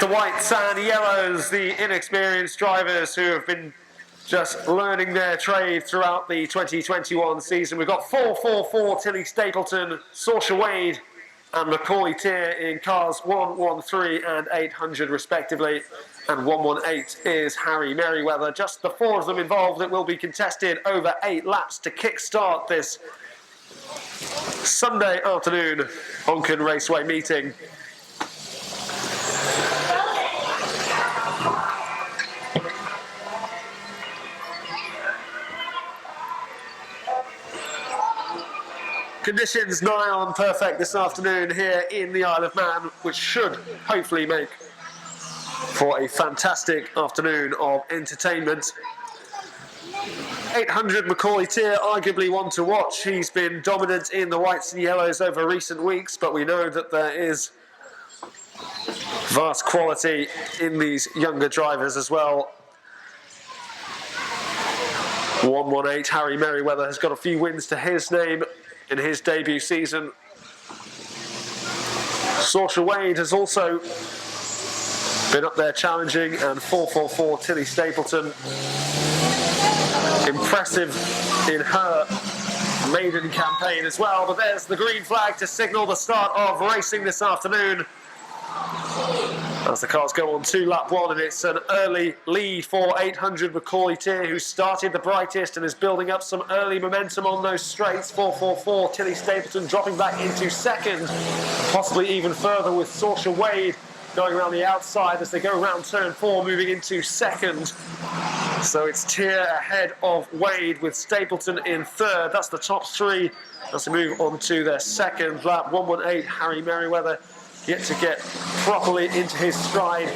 the whites and yellows, the inexperienced drivers who have been just learning their trade throughout the 2021 season. We've got 444 Tilly Stapleton, Saoirse Wade and Macaulay Tier in cars 113 and 800 respectively, and 118 is Harry Merriweather. Just the four of them involved. It will be contested over 8 laps to kick-start this Sunday afternoon Onchan Raceway meeting. Conditions nigh on perfect this afternoon here in the Isle of Man, which should hopefully make for a fantastic afternoon of entertainment. 800 Macaulay Tier, arguably one to watch. He's been dominant in the whites and yellows over recent weeks, but we know that there is vast quality in these younger drivers as well. 118 Harry Merriweather has got a few wins to his name in his debut season. Saoirse Wade has also been up there challenging, and 444 Tilly Stapleton, impressive in her maiden campaign as well. But there's the green flag to signal the start of racing this afternoon, as the cars go on to lap 1, and it's an early lead for 800 Macaulay Tier, who started the brightest and is building up some early momentum on those straights. 444 Tilly Stapleton dropping back into second, possibly even further with Saoirse Wade going around the outside as they go around turn 4, moving into second. So it's Tier ahead of Wade with Stapleton in third. That's the top 3 as we move on to their second lap. 118 Harry Merriweather yet to get properly into his stride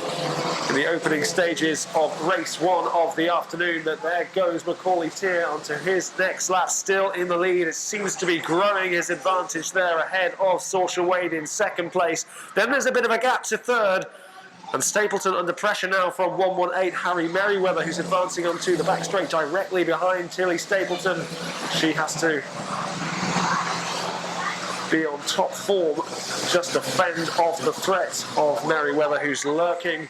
in the opening stages of race 1 of the afternoon. But there goes Macaulay Tier onto his next lap, still in the lead. It seems to be growing his advantage there ahead of Saoirse Wade in second place. Then there's a bit of a gap to third, and Stapleton under pressure now from 118 Harry Merriweather, who's advancing onto the back straight directly behind Tilly Stapleton. She has to be on top form just to fend off the threat of Merriweather, who's lurking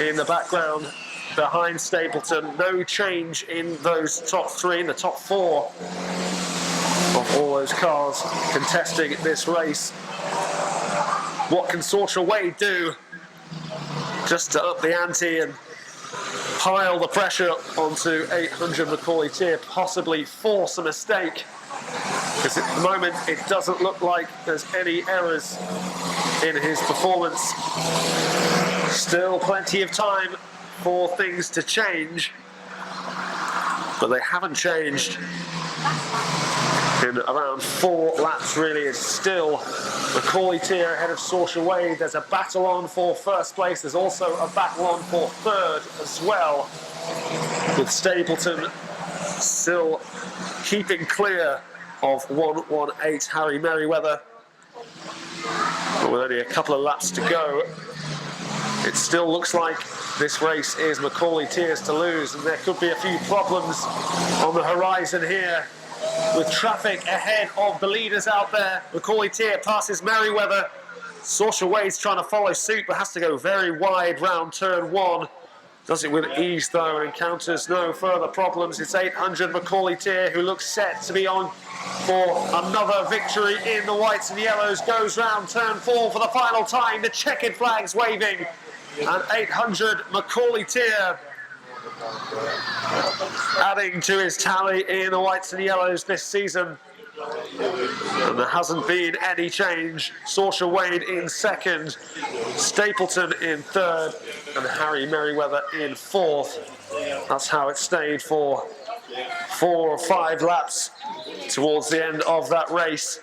in the background behind Stapleton. No change in those top 3, in the top 4 of all those cars contesting this race. What can Saoirse Wade do just to up the ante and pile the pressure onto 800 Macaulay Tier, possibly force a mistake? Because at the moment it doesn't look like there's any errors in his performance. Still plenty of time for things to change, but they haven't changed in around 4 laps really. It's still Macaulay Tier ahead of Saoirse Wade. There's a battle on for first place. There's also a battle on for third as well, with Stapleton still keeping clear of 118 Harry Merriweather. But with only a couple of laps to go, it still looks like this race is Macaulay Tier's to lose, and there could be a few problems on the horizon here with traffic ahead of the leaders out there. Macaulay Tier passes Merriweather. Saoirse Wade's trying to follow suit, but has to go very wide round turn 1. Does it with ease though, and encounters no further problems. It's 800 Macaulay Tier, who looks set to be on for another victory in the whites and yellows. Goes round turn 4 for the final time. The checkered flag's waving, and 800 Macaulay Tier adding to his tally in the whites and yellows this season. And there hasn't been any change. Saoirse Wade in second, Stapleton in third, and Harry Merriweather in fourth. That's how it stayed for 4 or 5 laps towards the end of that race.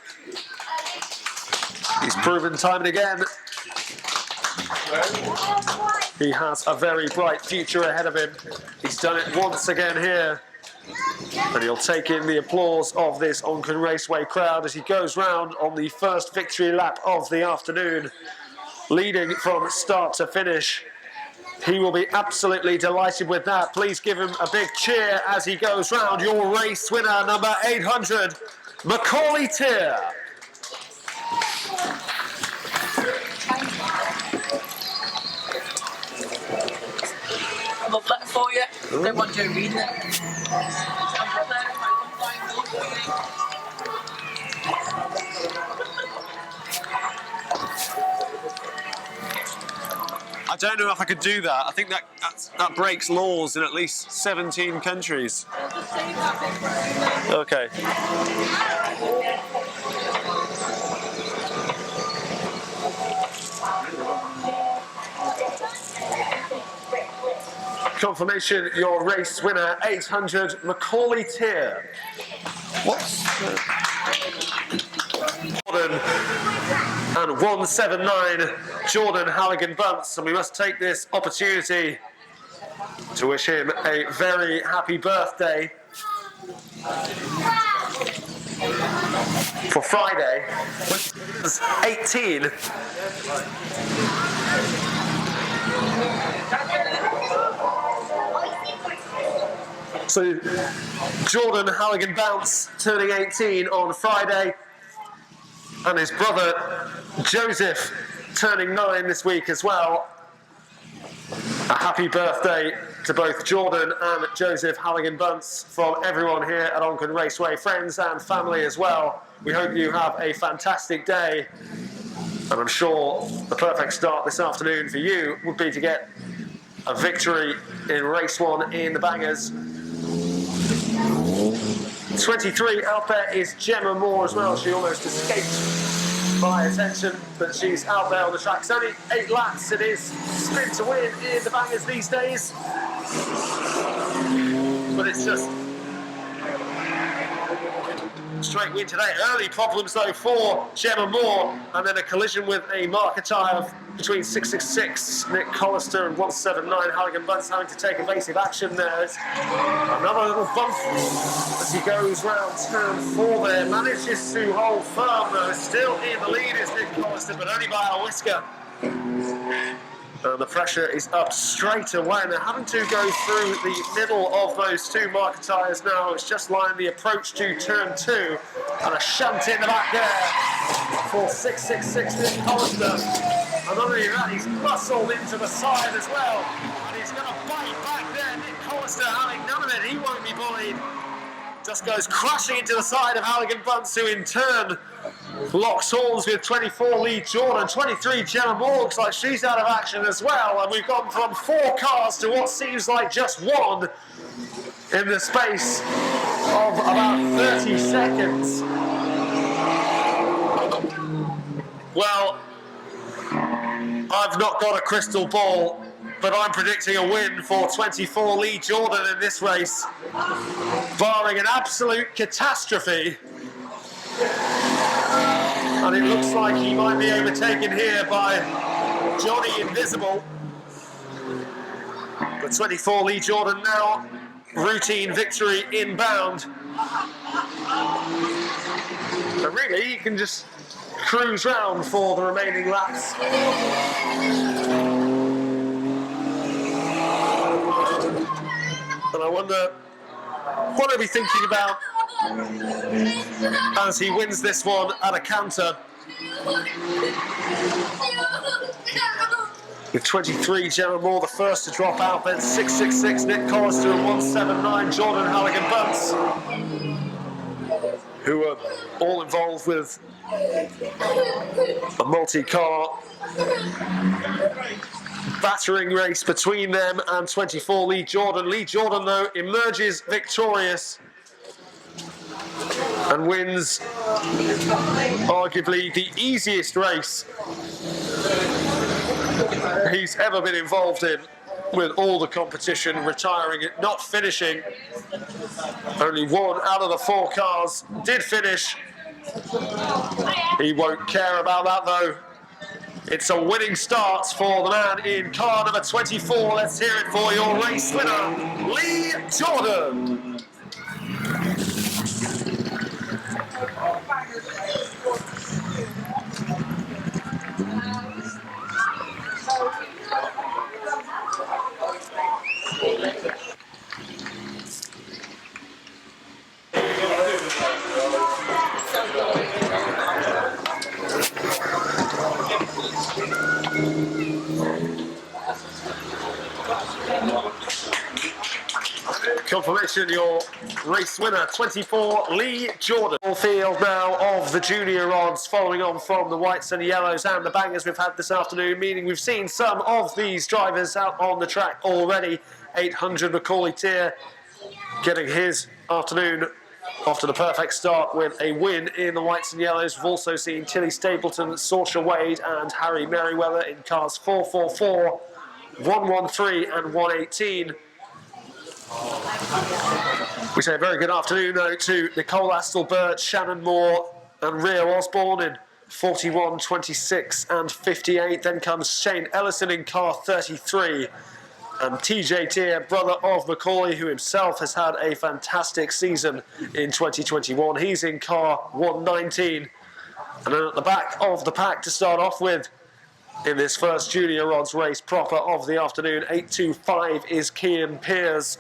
He's proven time and again he has a very bright future ahead of him. He's done it once again here, and he'll take in the applause of this Onchan Raceway crowd as he goes round on the first victory lap of the afternoon, leading from start to finish. He will be absolutely delighted with that. Please give him a big cheer as he goes round. Your race winner, number 800, Macaulay Tier. for you. Don't want Joe reading it. I don't know if I could do that. I think that breaks laws in at least 17 countries. Okay. Confirmation, your race winner, 800 Macaulay Tier. What's Jordan and 179 Jordan Halligan Bunce, and we must take this opportunity to wish him a very happy birthday for Friday, which is 18. So Jordan Halligan Bounce turning 18 on Friday, and his brother Joseph turning 9 this week as well. A happy birthday to both Jordan and Joseph Halligan Bunce from everyone here at Onchan Raceway, friends and family as well. We hope you have a fantastic day, and I'm sure the perfect start this afternoon for you would be to get a victory in race 1 in the Bangers. 23 out there is Gemma Moore as well. She almost escaped my attention, but she's out there on the track. It's only 8 laps. It is spin to win in the Bangers these days, but it's just straight win today. Early problems though for Gemma Moore, and then a collision with a marker tyre between 666 Nick Collister and 179 Halligan Bunce, having to take evasive action there. It's another little bump as he goes round turn 4 there. Manages to hold firm though. Still in the lead is Nick Collister, but only by a whisker. And the pressure is up straight away, and they're having to go through the middle of those 2 marker tyres now. It's just lined the approach to turn 2, and a shunt in the back there for 666 Nick Collister. And not only that, he's muscled into the side as well, and he's going to bite back there. Nick Collister having none of it, he won't be bullied. Just goes crashing into the side of Halligan Bunce, who in turn locks horns with 24 lead Jordan. 23 Gemma Moore looks like she's out of action as well, and we've gone from 4 cars to what seems like just 1 in the space of about 30 seconds. Well, I've not got a crystal ball, but I'm predicting a win for 24 lead Jordan in this race, barring an absolute catastrophe. And it looks like he might be overtaken here by Johnny Invisible. But 24 lead Jordan now, routine victory inbound. But really, he can just cruise round for the remaining laps. And I wonder what he'll be thinking about as he wins this one at a canter. With 23 Gemma Moore the first to drop out, then 666 Nick Collister and 179 Jordan Halligan Bunce, who are all involved with a multi-car battering race between them and 24 Lee Jordan. Lee Jordan, though, emerges victorious and wins arguably the easiest race he's ever been involved in, with all the competition, retiring it, not finishing. Only 1 out of the 4 cars did finish. He won't care about that though. It's a winning start for the man in car number 24. Let's hear it for your race winner, Lee Jordan. Confirmation, your race winner, 24, Lee Jordan. Full field now of the junior odds, following on from the whites and the yellows and the bangers we've had this afternoon, meaning we've seen some of these drivers out on the track already. 800 Macaulay Tier getting his afternoon after the perfect start with a win in the whites and yellows. We've also seen Tilly Stapleton, Saoirse Wade and Harry Merriweather in cars 444, 113 and 118. We say a very good afternoon though to Nicole Astle-Burt, Shannon Moore and Rio Osborne in 41, 26 and 58. Then comes Shane Ellison in car 33. And TJ Tier, brother of Macaulay, who himself has had a fantastic season in 2021. He's in car 119. And then at the back of the pack to start off with, in this first junior odds race proper of the afternoon, 825 is Cian Pearce.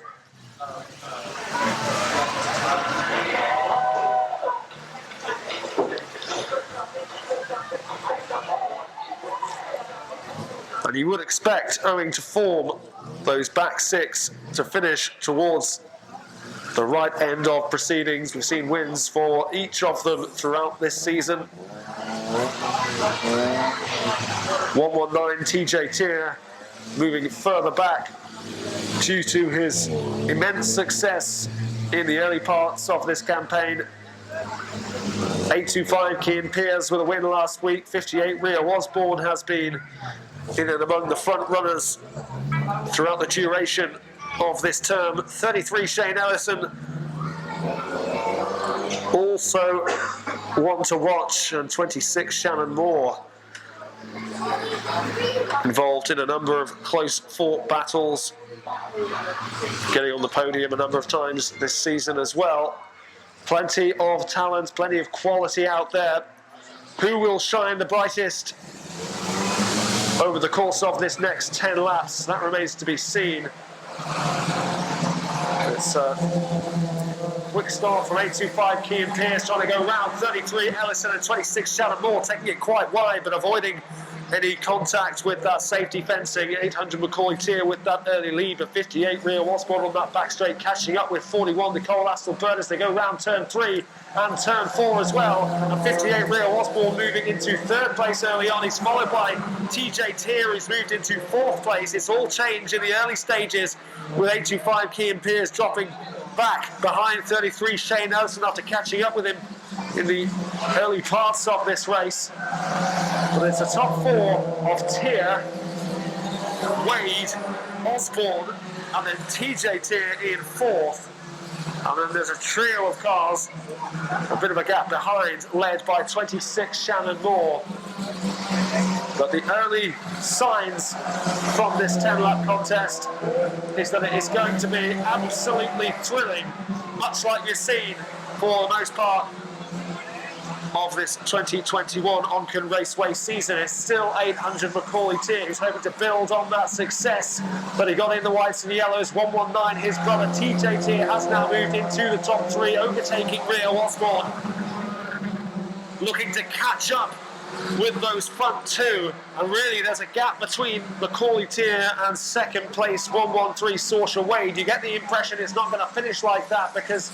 And you would expect, owing to form, those back six to finish towards the right end of proceedings. We've seen wins for each of them throughout this season. 119 TJ Tier moving further back due to his immense success in the early parts of this campaign. 825 Cian Pearce with a win last week. 58 Rio Osborne has been in and among the front runners throughout the duration of this term. 33 Shane Ellison, also one to watch, and 26 Shannon Moore, involved in a number of close fought battles, getting on the podium a number of times this season as well. Plenty of talent, plenty of quality out there. Who will shine the brightest over the course of this next 10 laps? That remains to be seen. It's a quick start from 825 Cian Pearce, trying to go round 33 Ellison and 26 Shannon Moore, taking it quite wide but avoiding any contact with that safety fencing. 800 Macaulay Tier with that early lead, but 58 Rio Osborne on that back straight, catching up with 41 Nicole Astle-Burt as they go round turn 3 and turn 4 as well. And 58 Rio Osborne moving into third place early on. He's followed by TJ Tier, who's moved into fourth place. It's all changed in the early stages, with 825 Cian Pearce dropping back behind 33 Shane Ellison after catching up with him in the early parts of this race. But it's a top four of Tier, Wade, Osborne, and then TJ Tier in fourth. And then there's a trio of cars, a bit of a gap behind, led by 26 Shannon Moore. But the early signs from this 10-lap contest is that it is going to be absolutely thrilling, much like we've seen for the most part of this 2021 Onchan Raceway season. It's still 800 Macaulay Tier, who's hoping to build on that success, but he got in the whites and yellows. 119, his brother TJ Tier has now moved into the top three, overtaking Rio Osborne, looking to catch up with those front two. And really there's a gap between Macaulay Tier and second place 113 Saoirse Wade. You get the impression it's not going to finish like that, because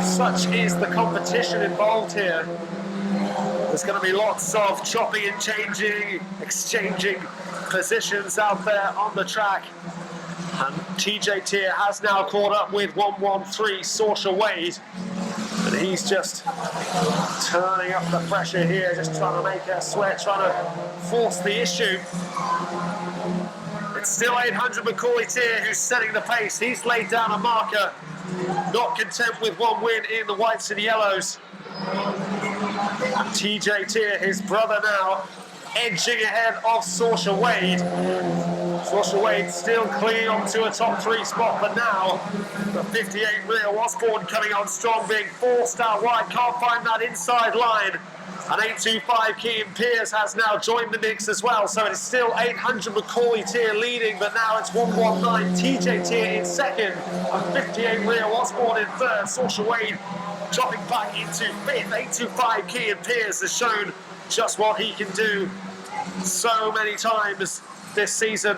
such is the competition involved here. There's going to be lots of chopping and changing, exchanging positions out there on the track. And TJ Tier has now caught up with 113 Saoirse Wade. And he's just turning up the pressure here, just trying to make her sweat, trying to force the issue. It's still 800 Macaulay Tier who's setting the pace. He's laid down a marker, not content with one win in the whites and yellows. And TJ Tier, his brother, now edging ahead of Saoirse Wade. Saoirse Wade still clinging on to a top three spot, but now the 58 Rio Osborne coming on strong, being forced out wide, can't find that inside line. And 825 Cian Pearce has now joined the mix as well, so it's still 800 Macaulay Tier leading, but now it's 119 TJ Tier in second and 58 Rio Osborne in third. Saoirse Wade dropping back into fifth. 825 Cian Pearce has shown just what he can do so many times this season.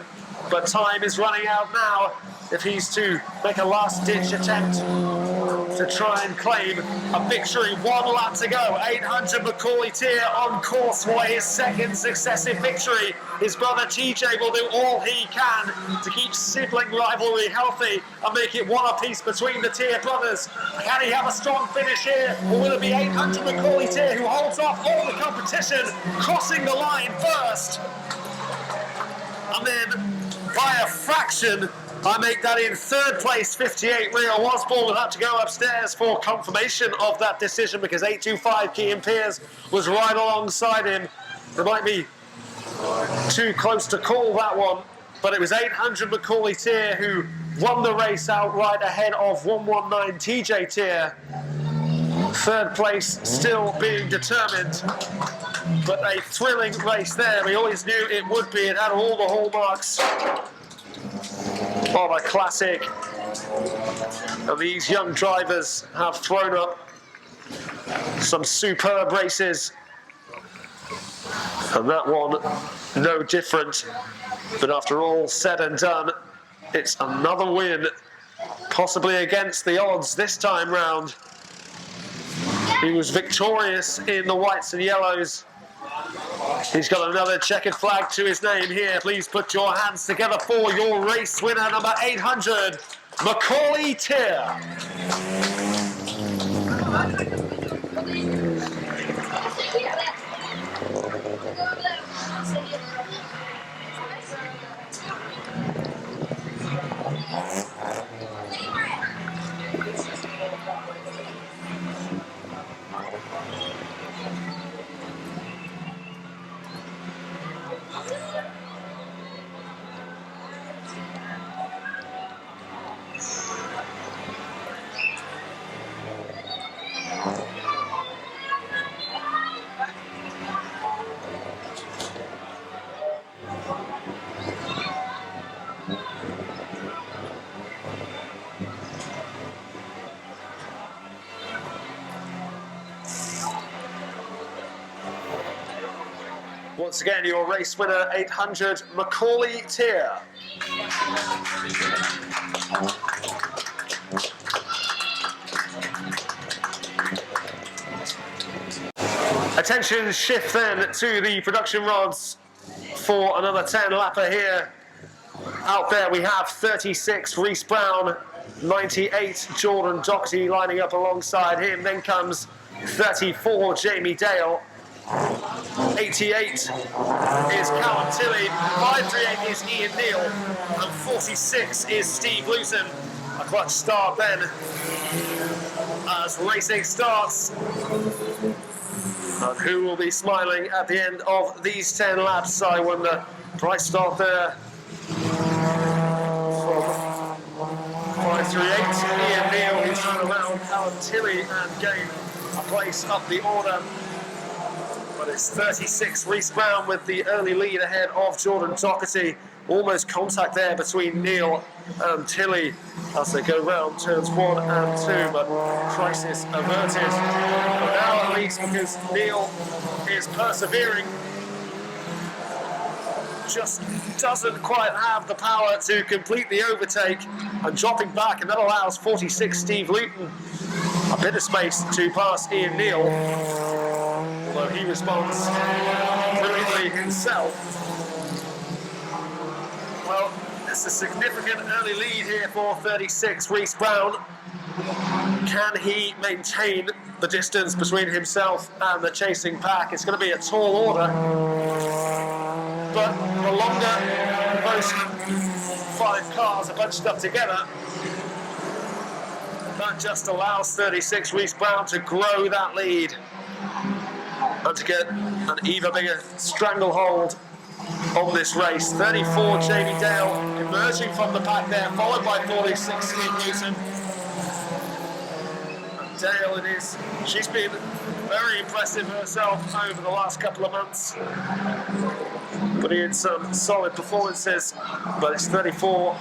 but time is running out now if he's to make a last-ditch attempt to try and claim a victory. 1 lap to go. 800 Macaulay Tier on course for his second successive victory. His brother TJ will do all he can to keep sibling rivalry healthy and make it one apiece between the Tier brothers. Can he have a strong finish here, or will it be 800 Macaulay Tier who holds off all the competition, crossing the line first? And then, by a fraction, I make that in third place. 58 Rio Osborne will have to go upstairs for confirmation of that decision, because 825 Kean Pearce was right alongside him. It might be too close to call that one, but it was 800 Macaulay Tier who won the race outright ahead of 119 TJ Tier. Third place still being determined, but a thrilling race there. We always knew it would be. It had all the hallmarks of a classic, and these young drivers have thrown up some superb races, and that one no different. But after all said and done, it's another win, possibly against the odds this time round. He was victorious in the whites and yellows. He's got another checkered flag to his name here. Please put your hands together for your race winner, number 800, Macaulay Tier. Once again, your race winner, 800 Macaulay Tier. Attention shift then to the production rods for another 10-lapper here. Out there we have 36 Reese Brown, 98 Jordan Doherty lining up alongside him. Then comes 34 Jamie Dale. 88 is Callum Tilley, 538 is Ian Neal, and 46 is Steve Luton. A clutch start then as racing starts. And who will be smiling at the end of these 10 laps, I wonder. Price start there from 538. Ian Neal, who's run around Callum Tilley and gained a place up the order. But it's 36 Reese Brown with the early lead ahead of Jordan Doherty. Almost contact there between Neal and Tilley as they go round turns 1 and 2, but crisis averted. But now at least, because Neal is persevering, just doesn't quite have the power to complete the overtake and dropping back, and that allows 46 Steve Luton a bit of space to pass Ian Neal, although he responds brilliantly himself. Well, it's a significant early lead here for 36 Reese Brown. Can he maintain the distance between himself and the chasing pack? It's going to be a tall order, but the longer most 5 cars are bunched up together, that just allows 36 Reese Brown to grow that lead and to get an even bigger stranglehold on this race. 34 Jamie Dale emerging from the pack there, followed by 46 Steve Newton. And Dale, she's been very impressive herself over the last couple of months, putting in some solid performances. But it's 34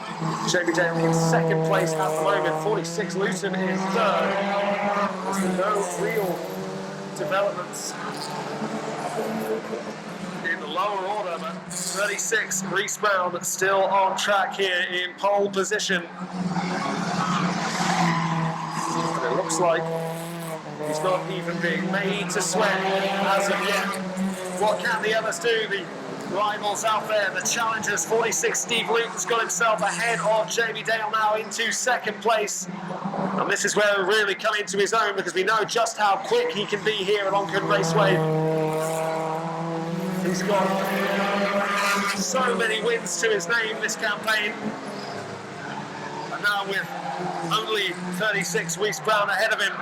Jamie Dale in second place at the moment. 46 Luton in third. There's no real developments in the lower order, but 36, Reece Brown still on track here in pole position. And it looks like he's not even being made to sweat as of yet. What can the others do? The rivals out there, the challengers. 46, Steve Luton's got himself ahead of Jamie Dale now into second place. And this is where we really come into his own, because we know just how quick he can be here at Onchan Raceway. He's got so many wins to his name this campaign. And now with only 36 Reece Brown ahead of him,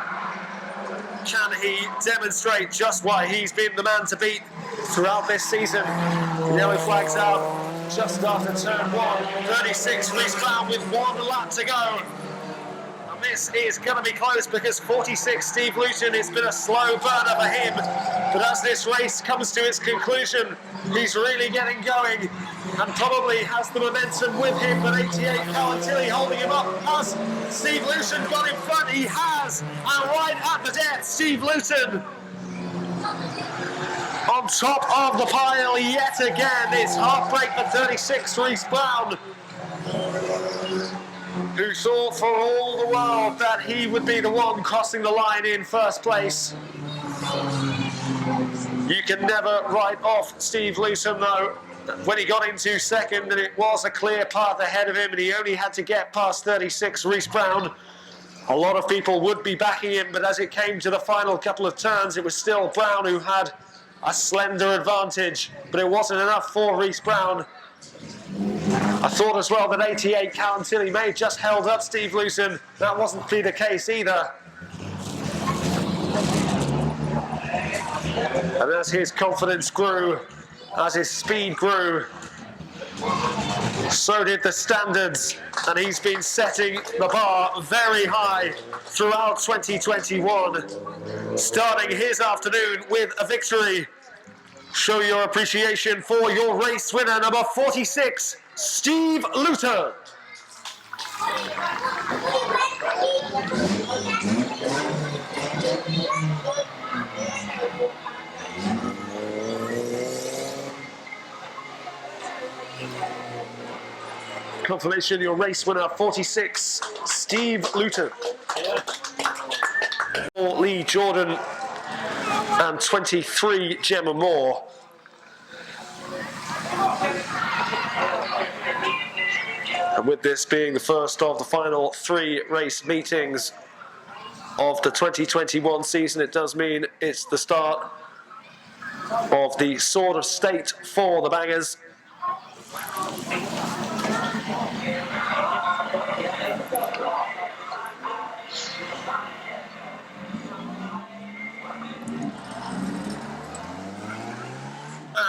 can he demonstrate just why he's been the man to beat throughout this season? The yellow flag's out just after turn 1. 36 Reece Brown with 1 lap to go. And this is going to be close, because 46 Steve Luton, it's been a slow burner for him. But as this race comes to its conclusion, he's really getting going and probably has the momentum with him. But 88 Calantilli holding him up. Has Steve Luton got in front? He has. And right at the death, Steve Luton on top of the pile yet again. It's heartbreak for 36 Reece Brown, who thought for all the world that he would be the one crossing the line in first place. You can never write off Steve Luton, though. When he got into second, and it was a clear path ahead of him, and he only had to get past 36 Reece Brown, a lot of people would be backing him. But as it came to the final couple of turns, it was still Brown who had a slender advantage, but it wasn't enough for Reece Brown. I thought as well that 88 Calantilli may have just held up Steve Luton. That wasn't to be the case either. And as his confidence grew, as his speed grew, so did the standards. And he's been setting the bar very high throughout 2021. Starting his afternoon with a victory. Show your appreciation for your race winner, number 46, Steve Luton. Confirmation, your race winner, 46, Steve Luton. Lee Jordan and 23, Gemma Moore. And with this being the first of the final 3 race meetings of the 2021 season, it does mean it's the start of the Sword of State for the Bangers.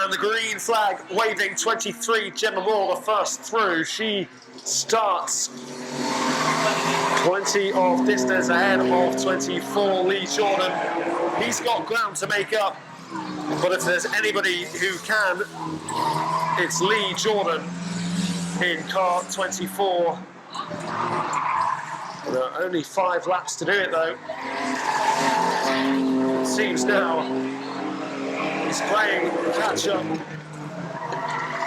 And the green flag waving, 23, Gemma Moore, the first through. She starts plenty of distance ahead of 24, Lee Jordan. He's got ground to make up, but if there's anybody who can, it's Lee Jordan in car 24. There are only 5 laps to do it, though. It seems now he's playing catch-up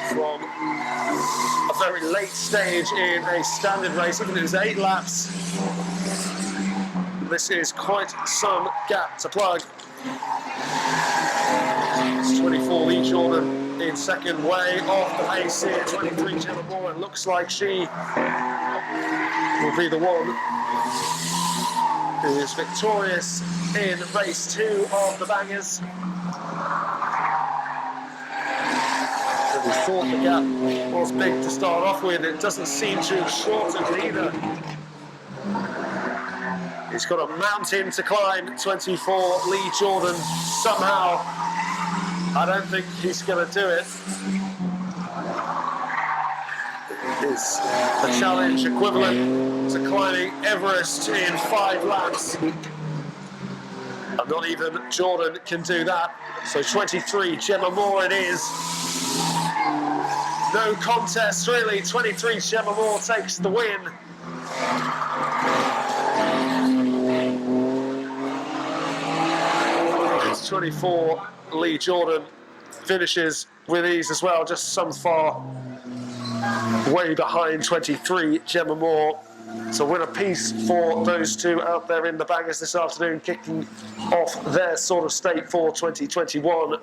from a very late stage in a standard race. Even if it was 8 laps, this is quite some gap to plug. It's 24, Lee Jordan in second, way off the pace here. 23, Gemma Moore. It looks like she will be the one who is victorious in race 2 of the Bangers. We thought the gap was big to start off with. It doesn't seem to have shortened either. He's got a mountain to climb, 24, Lee Jordan. Somehow, I don't think he's going to do it. It's the challenge equivalent to climbing Everest in 5 laps. And not even Jordan can do that. So 23, Gemma Moore it is. No contest really, 23, Gemma Moore takes the win. It's 24, Lee Jordan finishes with ease as well, just some far way behind 23, Gemma Moore. So win a piece for those two out there in the bangers this afternoon, kicking off their sort of state for 2021.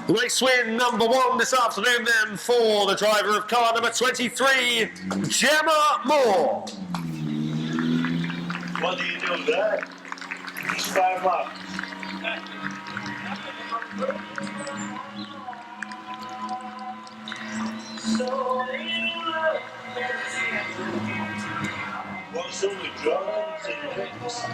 Race win number 1 this afternoon then for the driver of car number 23, Gemma Moore. What do you do there? It's 5 laps. What's all the drums and licks?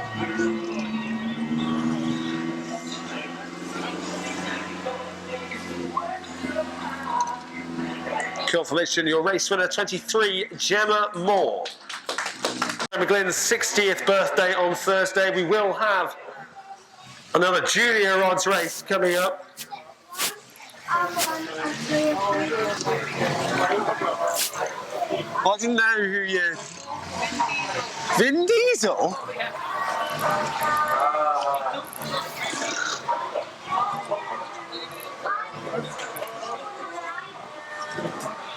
Confirmation, your race winner, 23, Gemma Moore. McGlynn's 60th birthday on Thursday. We will have another junior odds race coming up. I didn't know who you... Vin Diesel?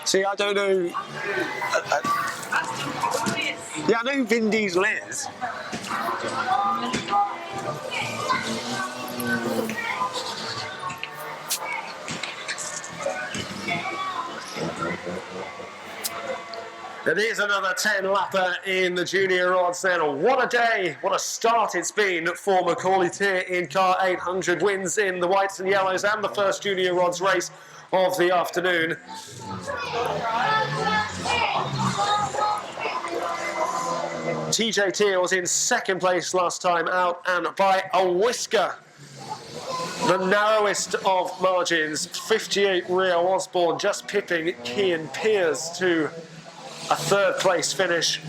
See, I don't know. Yeah, I know who Vin Diesel is. And here's another 10-lapper in the junior odds then. What a day, what a start it's been for Macaulay Tier in car 800. Wins in the whites and yellows and the first junior odds race of the afternoon. TJ Tier was in second place last time out and by a whisker. The narrowest of margins, 58 Rio Osborne just pipping Kian Peers to a third place finish.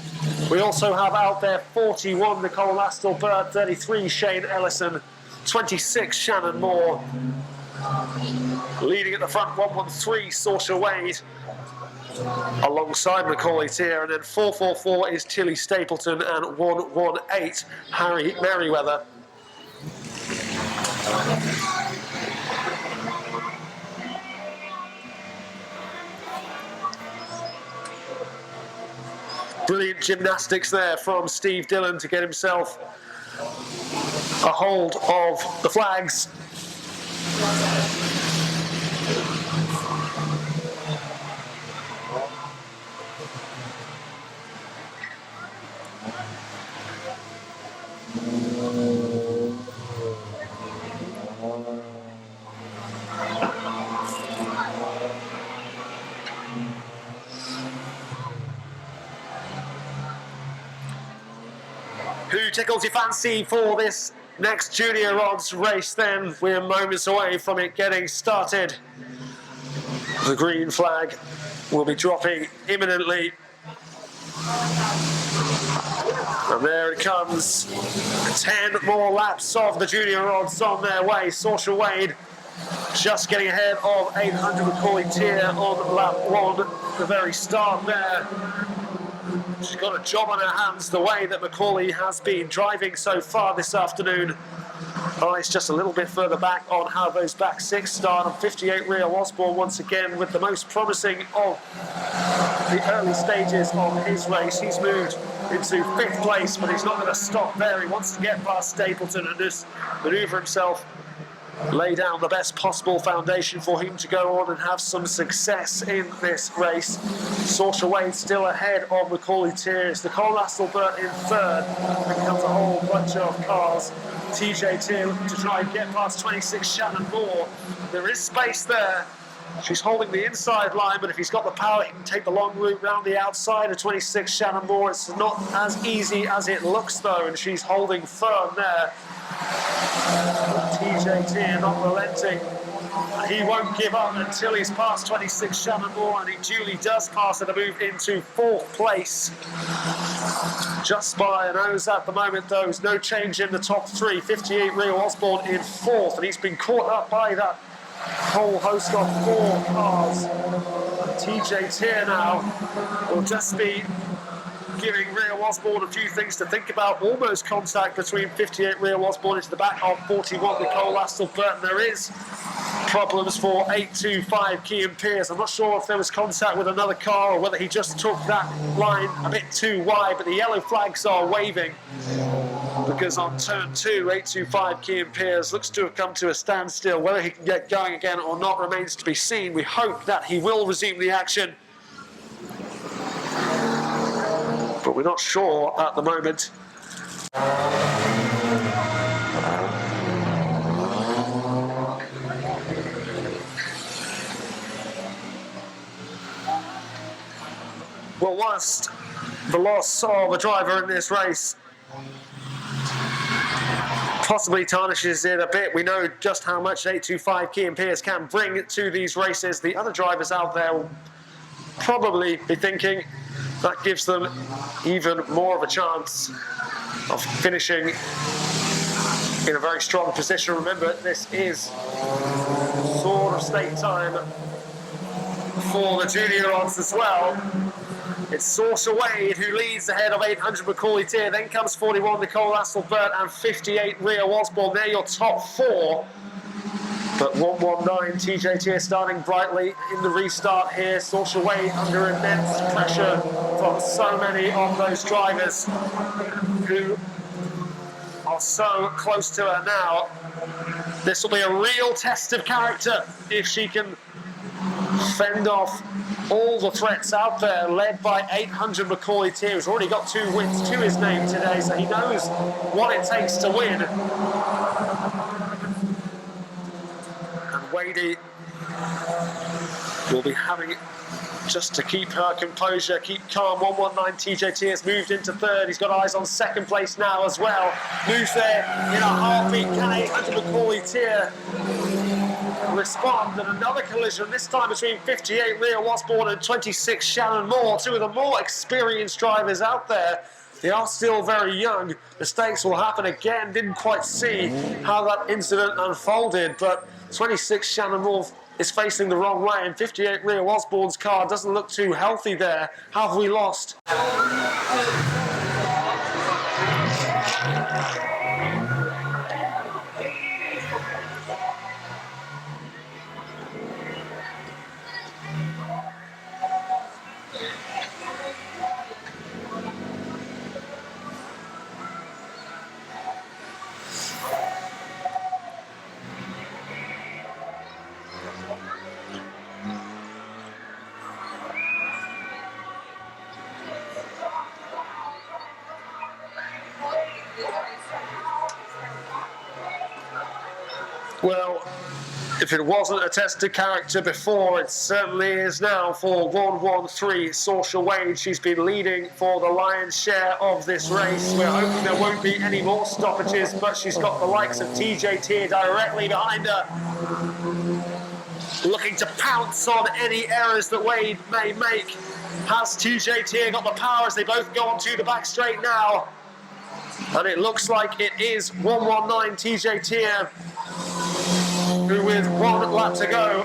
We also have out there 41 Nicole Astle-Burt, 33 Shane Ellison, 26 Shannon Moore. Leading at the front, 113 Saoirse Wade alongside Macaulay Tier, and then 444 is Tilly Stapleton and 118 Harry Merriweather. Brilliant gymnastics there from Steve Dillon to get himself a hold of the flags. Who tickles your fancy for this next junior odds race then? We're moments away from it getting started. The green flag will be dropping imminently. And there it comes. 10 more laps of the junior odds on their way. Saoirse Wade just getting ahead of 800 Macaulay Tier on lap 1. The very start there. She's got a job on her hands the way that Macaulay has been driving so far this afternoon. Oh, it's just a little bit further back on how those back six start. And 58 Rio Osborne once again with the most promising of the early stages of his race. He's moved into 5th place, but he's not going to stop there. He wants to get past Stapleton and just manoeuvre himself, lay down the best possible foundation for him to go on and have some success in this race. Saoirse Wade still ahead of Macaulay Tier. Nicole Astle-Burt in 3rd. Here comes a whole bunch of cars. TJ Tier looking to try and get past 26 Shannon Moore. There is space there She's holding the inside line, but if he's got the power, he can take the long route round the outside of 26 Shannon Moore. It's not as easy as it looks, though, and she's holding firm there. TJT not relenting. He won't give up until he's past 26 Shannon Moore, and he duly does pass it to move into 4th place. Just by a nose at the moment, though. There's no change in the top 3. 58 Rio Osborne in 4th, and he's been caught up by that whole host of 4 cars. TJT now will just be giving Rio Osborne a few things to think about. Almost contact between 58 Rio Osborne into the back of 41 Nicole Astle-Burton. There is problems for 825 Kean Pearce. I'm not sure if there was contact with another car or whether he just took that line a bit too wide, but the yellow flags are waving because on turn 2, 825 Kean Pearce looks to have come to a standstill. Whether he can get going again or not remains to be seen. We hope that he will resume the action, but we're not sure at the moment. Well, whilst the loss of a driver in this race possibly tarnishes it a bit, we know just how much 825 Kean Pearce can bring to these races. The other drivers out there will probably be thinking that gives them even more of a chance of finishing in a very strong position. Remember, this is sort of stake time for the junior odds as well. It's Saoirse Wade who leads ahead of 800 Macaulay Tier. Then comes 41 Nicole Astle-Burton and 58 Rio Osborne. They're your top 4. But 119 TJT starting brightly in the restart here. Saoirse Wade under immense pressure from so many of those drivers who are so close to her now. This will be a real test of character if she can fend off all the threats out there, led by 800 Macaulay Tier, who's already got 2 wins to his name today, so he knows what it takes to win. And Wadey will be having just to keep her composure, keep calm. 119 TJT has moved into 3rd. He's got eyes on 2nd place now as well. Moves there in a heartbeat. Can 800 Macaulay Tier respond? And another collision, this time between 58 Rio Osborne and 26 Shannon Moore, 2 of the more experienced drivers out there. They are still very young. Mistakes will happen again. Didn't quite see how that incident unfolded, but 26 Shannon Moore is facing the wrong way, and 58 Rio Osborne's car doesn't look too healthy there. How have we lost? Well, if it wasn't a test of character before, it certainly is now for 113 Saoirse Wade. She's been leading for the lion's share of this race. We're hoping there won't be any more stoppages, but she's got the likes of TJT directly behind her, looking to pounce on any errors that Wade may make. Has TJT got the power as they both go onto the back straight now? And it looks like it is 119 TJT, who with 1 lap to go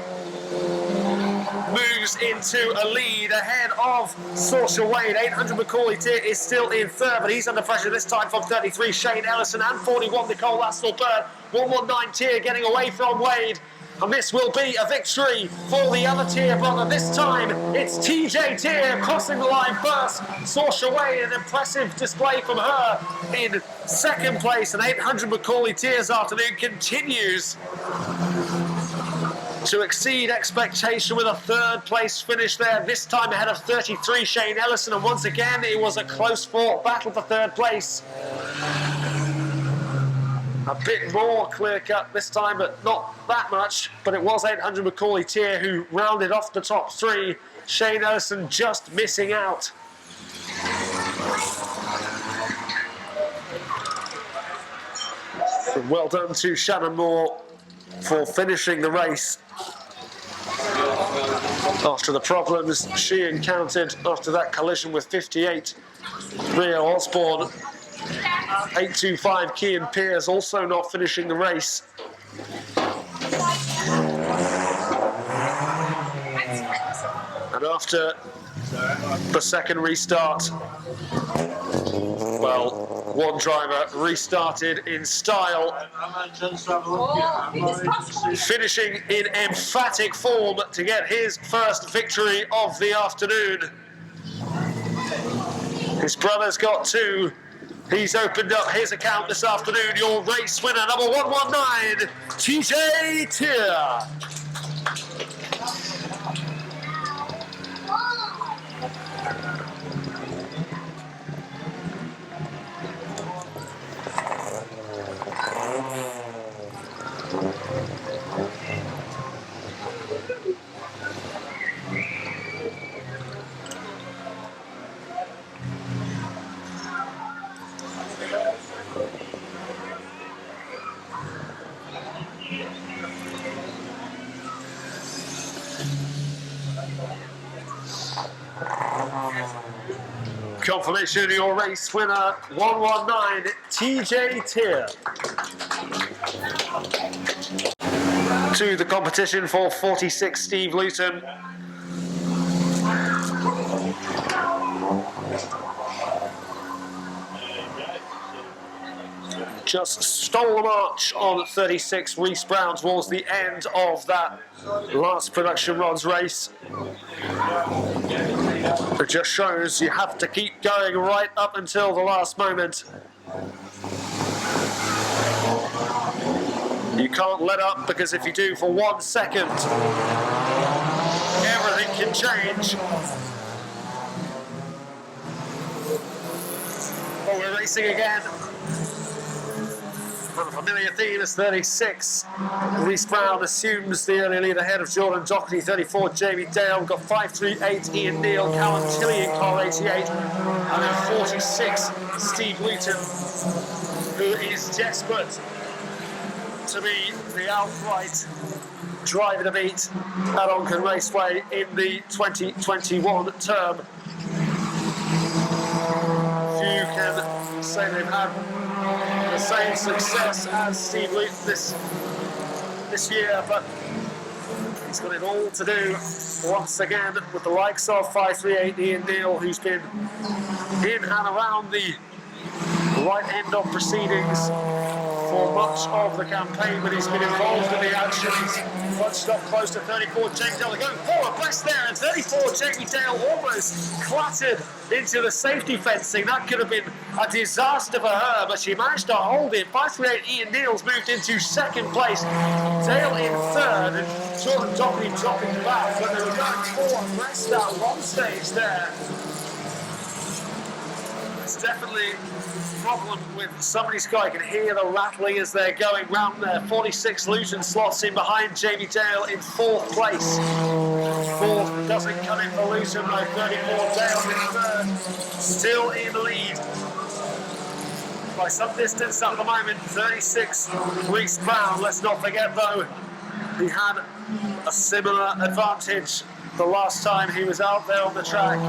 moves into a lead ahead of Saoirse Wade. 800 Macaulay Tier is still in 3rd, but he's under pressure this time from 33 Shane Ellison and 41 Nicole Astle-Burton. 119 Tier getting away from Wade, and this will be a victory for the other Tier brother. This time it's TJ Tier crossing the line first. Saoirse Wade, an impressive display from her in 2nd place, and 800 Macaulay Tier's afternoon continues to exceed expectation with a 3rd place finish there, this time ahead of 33 Shane Ellison, and once again it was a close fought battle for 3rd place. A bit more clear-cut this time, but not that much. But it was 800 Macaulay Tier who rounded off the top three. Shane Ellison just missing out. And well done to Shannon Moore for finishing the race after the problems she encountered after that collision with 58 Rio Osborne. 825 Kean Pearce also not finishing the race. And after the second restart, well, one driver restarted in style, finishing in emphatic form to get his first victory of the afternoon. His brother's got two. He's opened up his account this afternoon. Your race winner, number 119, TJ Tier. Confirmation of your race winner, 119, TJ Tier. To the competition for 46, Steve Luton. Just stole the march on 36, Reese Brown, towards the end of that last production rods race. It just shows you have to keep going right up until the last moment. You can't let up, because if you do for 1 second, everything can change. Oh, we're racing again. A familiar theme is 36. Reese Brown assumes the early lead ahead of Jordan Doherty. 34, Jamie Dale. We've got 538, Ian Neal, Callum Tilley in car 88. And then 46, Steve Luton, who is desperate to be the outright driver to beat at Onchan Raceway in the 2021 term. Few can say they've had the same success as Steve Luton this year, but he's got it all to do once again with the likes of 538 Ian Neal, who's been in and around the right end of proceedings for much of the campaign, but he's been involved in the action. He's bunched up close to 34, Jamie Dale going forward, press there, and 34, Jamie Dale almost clattered into the safety fencing. That could have been a disaster for her, but she managed to hold it. 538 Ian Neal's moved into second place, Dale in third, and Jordan Doherty dropping back, but they were going forward, rest at one stage there. It's definitely a problem with somebody's car. You can hear the rattling as they're going round there. 46 Luton slots in behind Jamie Dale in fourth place. Fourth doesn't come in for Luton, though. 34 Dale in third. Still in the lead by some distance at the moment. 36 Reese Brown. Let's not forget, though, he had a similar advantage the last time he was out there on the track.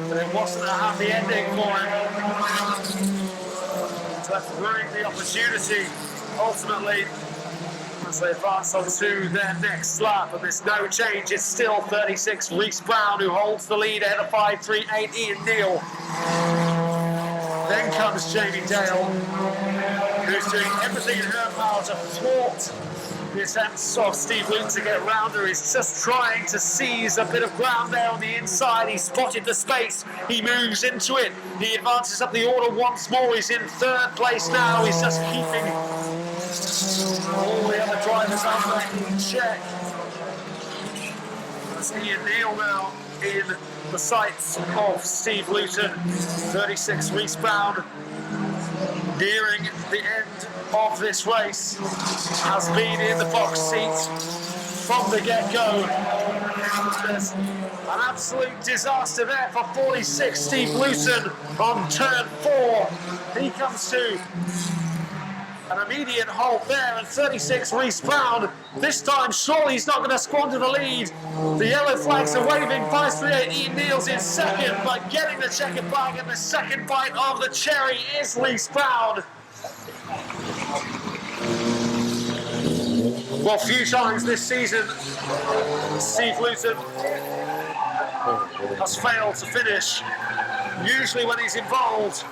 But it wasn't a happy ending for him. So that's ruining the opportunity, ultimately, as they advance on to their next lap. And there's no change. It's still 36 Reese Brown who holds the lead ahead of 538 Ian Neal. Then comes Jamie Dale, who's doing everything in her power to thwart the attempts of Steve Luton to get round her. He's just trying to seize a bit of ground there on the inside. He spotted the space. He moves into it. He advances up the order once more. He's in third place now. He's just keeping all the other drivers out there in check. That's Ian Neal now in the sights of Steve Luton. 36 Reese Brown nearing the end of this race, has been in the box seat from the get-go. There's an absolute disaster there for 46 Steve Luton on turn 4. He comes to an immediate halt there, and 36 Reece Brown. This time, surely he's not going to squander the lead. The yellow flags are waving. 538 Ian Neal's in second, but getting the checkered flag and the second bite of the cherry is Reece Brown. Well, few times this season, Steve Luton has failed to finish. Usually when he's involved,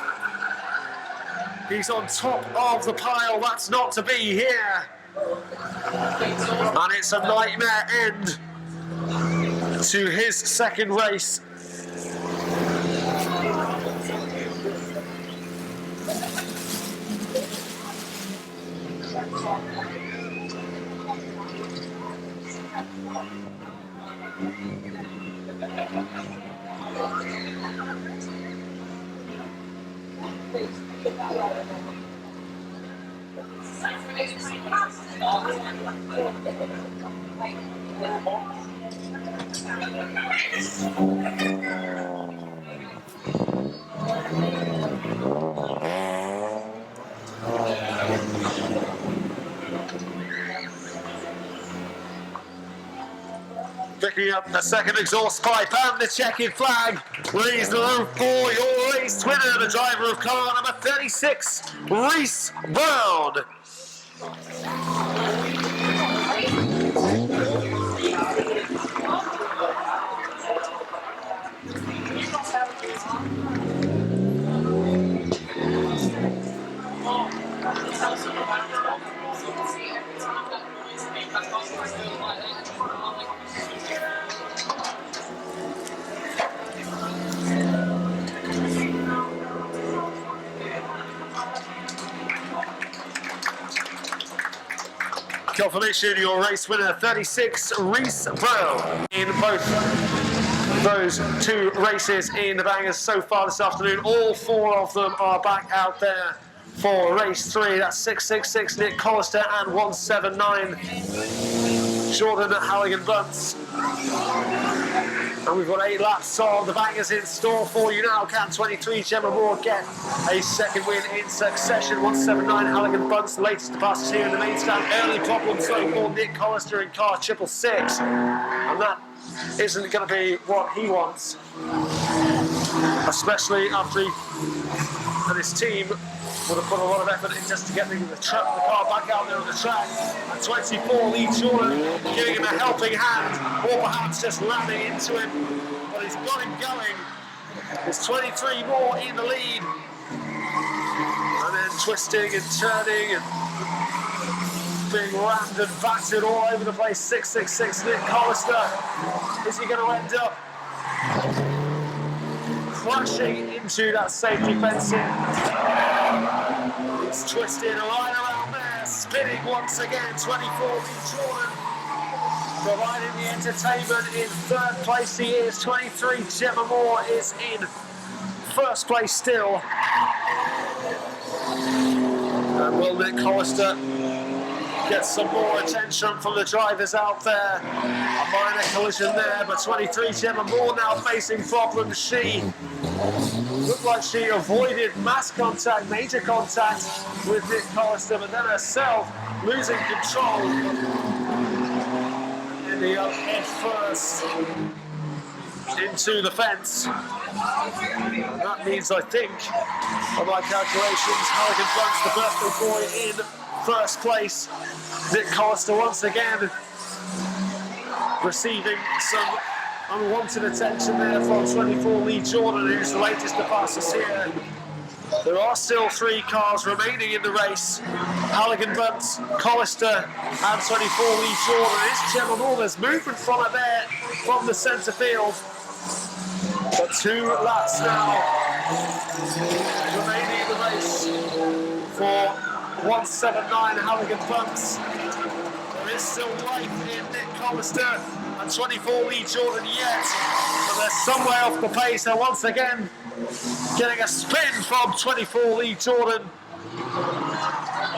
he's on top of the pile. That's not to be here. And it's a nightmare end to his second race. Picking up the second exhaust pipe and the checkered flag. Raise the roof for your race winner, the driver of car number 36, Reece Brown. Confirmation, your race winner, 36, Reece Brown. In both those two races in the bangers so far this afternoon, all four of them are back out there for race 3. That's 666 Nick Collister and 179 Jordan Halligan-Bunce. And we've got 8 laps on the bangers in store for you now. Can 23 Gemma Moore get a second win in succession? 179 Halligan-Bunce, the latest to pass here in the main stand. Early problem so for Nick Collister in car 666. And that isn't going to be what he wants. Especially after he and his team would have put a lot of effort in just to get the car back out there on the track. And 24 Lee Jordan giving him a helping hand, or perhaps just landing into him. But he's got him going. There's 23 more in the lead. And then twisting and turning and being rammed and battered all over the place. 666 Nick Collister. Is he going to end up crashing into that safety fencing? It's twisted right around there, spinning once again. 24 Lee Jordan providing the entertainment. In third place he is. 23 Gemma Moore is in first place still. And will Nick Collister get some more attention from the drivers out there? A minor collision there, but 23 Gemma Moore now facing problems. She looked like she avoided mass contact, major contact with Nick Collister, but then herself losing control in the head first into the fence. And that means, I think, on my calculations, Halligan-Bunce, the birthday boy, in first place. Nick Collister once again receiving some unwanted attention there from 24 Lee Jordan, who's the latest to pass us here. There are still 3 cars remaining in the race. Halligan-Bunce, Collister and 24 Lee Jordan. It's Gemma Moore. There's movement from it there from the centre field. But 2 laps now remaining in the race for 179 Halligan-Bunce. There is still life in Nick Collister and 24 Lee Jordan yet, but they're some way off the pace. And once again, getting a spin from 24 Lee Jordan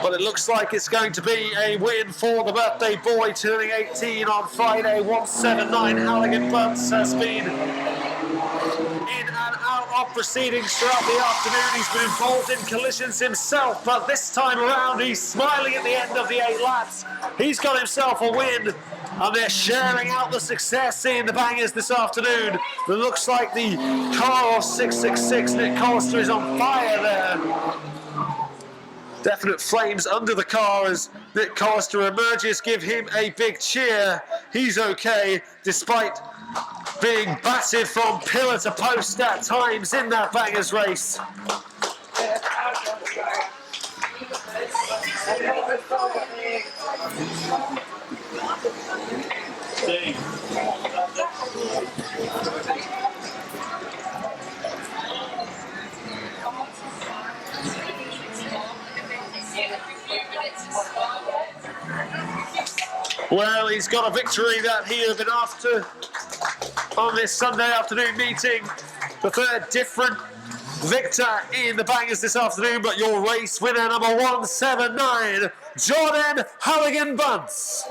But it looks like it's going to be a win for the birthday boy turning 18 on Friday. 179 Halligan Bunce has been in and out of proceedings throughout the afternoon. He's been involved in collisions himself, but this time around he's smiling at the end of the 8 laps. He's got himself a win, and they're sharing out the success in the bangers this afternoon. It looks like the car of 666, Nick Collister, is on fire there. Definite flames under the car as Nick Collister emerges. Give him a big cheer. He's okay, despite being battered from pillar to post at times in that bangers race. Well, he's got a victory that he had been after on this Sunday afternoon meeting. The third different victor in the bangers this afternoon, but your race winner number 179, Jordan Halligan Bunce.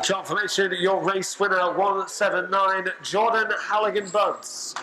Confirmation, your race winner 179, Jordan Halligan Bunce.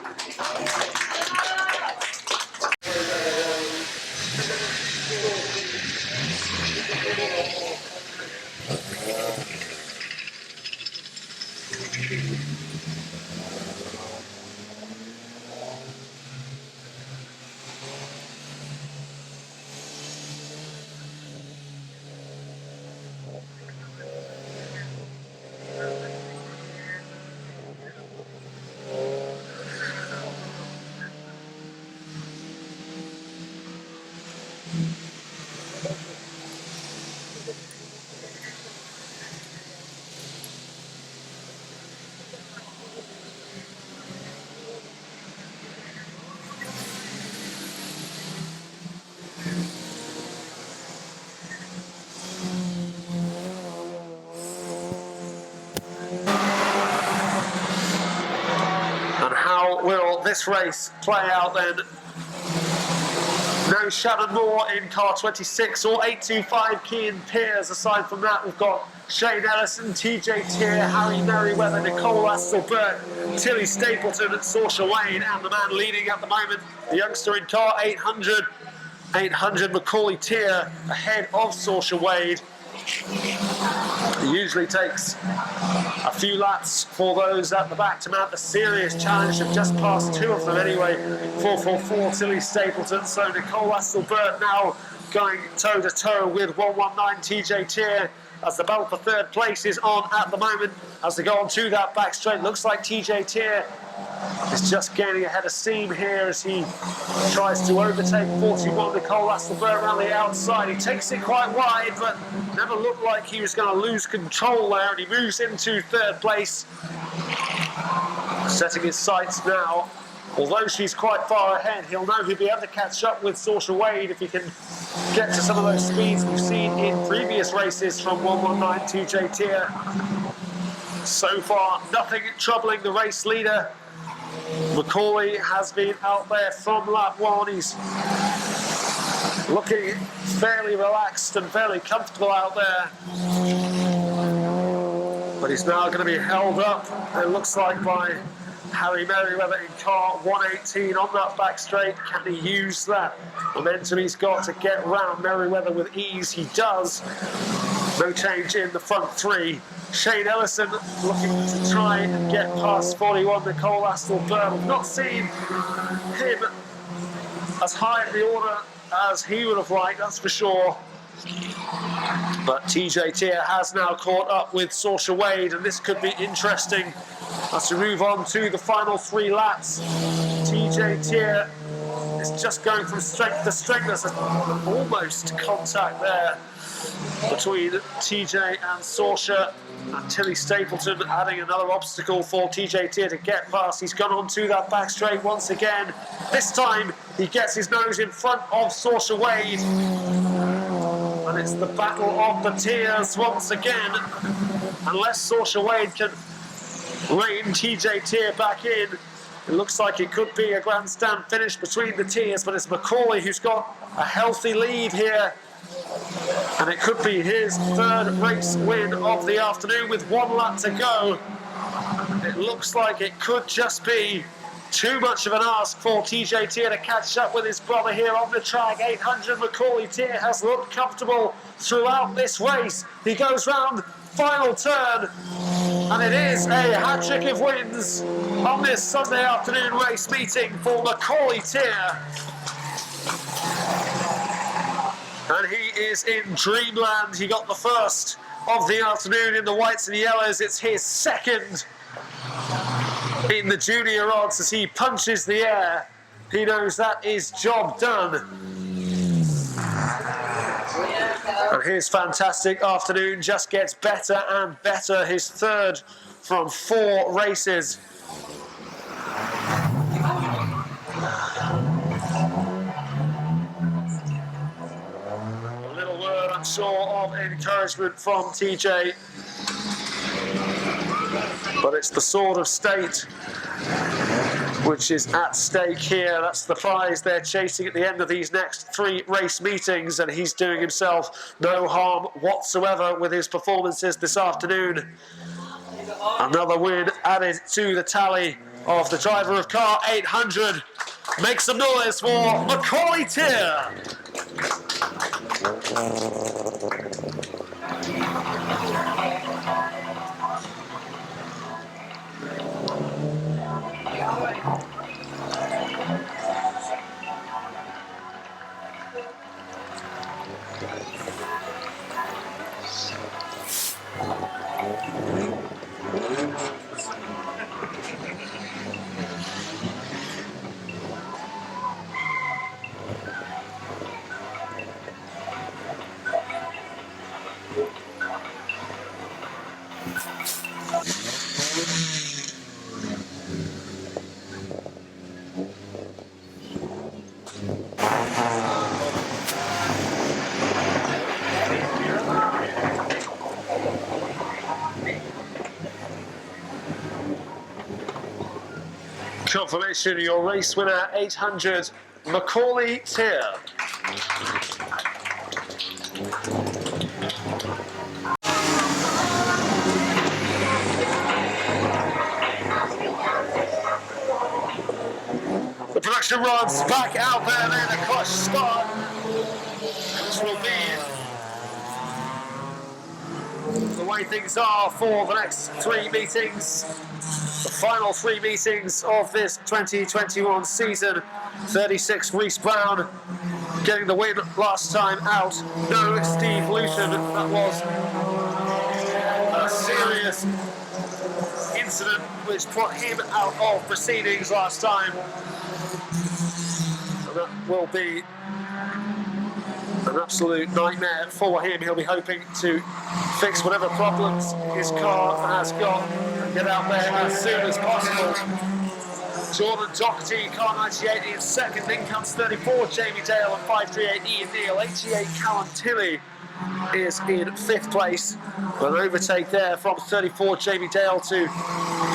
And how will this race play out then? No Shannon Moore in car 26 or 825 Kean Pears. Aside from that, we've got Shane Ellison, TJ Tier, Harry Merriweather, Nicole Asselbert, Tilly Stapleton, Saoirse Wade, and the man leading at the moment, the youngster in car 800, Macaulay Tier, ahead of Saoirse Wade. It usually takes a few laps for those at the back to mount a serious challenge. They've just passed 2 of them anyway. 444 Tilly Stapleton. So Nicole Asselbert now going toe to toe with 119 TJ Tier as the battle for third place is on at the moment. As they go on to that back straight, looks like TJ Tier is just gaining a head of steam here as he tries to overtake 41 Nicole Asselbert around the outside. He takes it quite wide, but never looked like he was going to lose control there, and he moves into third place, setting his sights now. Although she's quite far ahead, he'll know he'll be able to catch up with Saoirse Wade if he can get to some of those speeds we've seen in previous races from 119 TJ Tier. So far, nothing troubling the race leader. Macaulay has been out there from lap 1. He's looking fairly relaxed and fairly comfortable out there. But he's now going to be held up, it looks like, by Harry Merriweather in car 118 on that back straight. Can he use that momentum he's got to get round Merriweather with ease? He does. No change in the front three. Shane Ellison looking to try and get past 41, Nicole Astle-Byrne. We've not seen him as high in the order as he would have liked, that's for sure. But TJ Tier has now caught up with Saoirse Wade, and this could be interesting as we move on to the final 3 laps. TJ Tier is just going from strength to strength. There's almost contact there between TJ and Saoirse, and Tilly Stapleton adding another obstacle for TJ Tier to get past. He's gone on to that back straight once again. This time he gets his nose in front of Saoirse Wade, and it's the battle of the tiers once again. Unless Saoirse Wade can rein TJ Tier back in, it looks like it could be a grandstand finish between the tiers, but it's Macaulay who's got a healthy lead here. And it could be his 3rd race win of the afternoon with 1 lap to go. It looks like it could just be too much of an ask for TJ Tier to catch up with his brother here on the track. 800 Macaulay Tier has looked comfortable throughout this race. He goes round final turn, and it is a hat-trick of wins on this Sunday afternoon race meeting for Macaulay Tier. And he is in dreamland. He got the first of the afternoon in the whites and yellows. It's his 2nd in the junior odds as he punches the air. He knows that is job done. And his fantastic afternoon just gets better and better. His 3rd from 4 races. I'm sure of encouragement from TJ, but it's the sword of state which is at stake here. That's the prize they're chasing at the end of these next 3 race meetings, and he's doing himself no harm whatsoever with his performances this afternoon. Another win added to the tally of the driver of car 800. Make some noise for Macaulay Tier. Confirmation, your race winner, 800, Macaulay Tier. The production rod's back out there, then a clutch start, which will be the way things are for the next 3 meetings. The final 3 meetings of this 2021 season. 36 Reese Brown getting the win last time out. No Steve Luton. That was a serious incident which put him out of proceedings last time. And that will be an absolute nightmare for him. He'll be hoping to fix whatever problems his car has got and get out there as soon as possible. Jordan Doherty, car 98 in 2nd, then comes 34 Jamie Dale and 538 Ian Neal. 88 Callum Tilley is in 5th place. An overtake there from 34 Jamie Dale to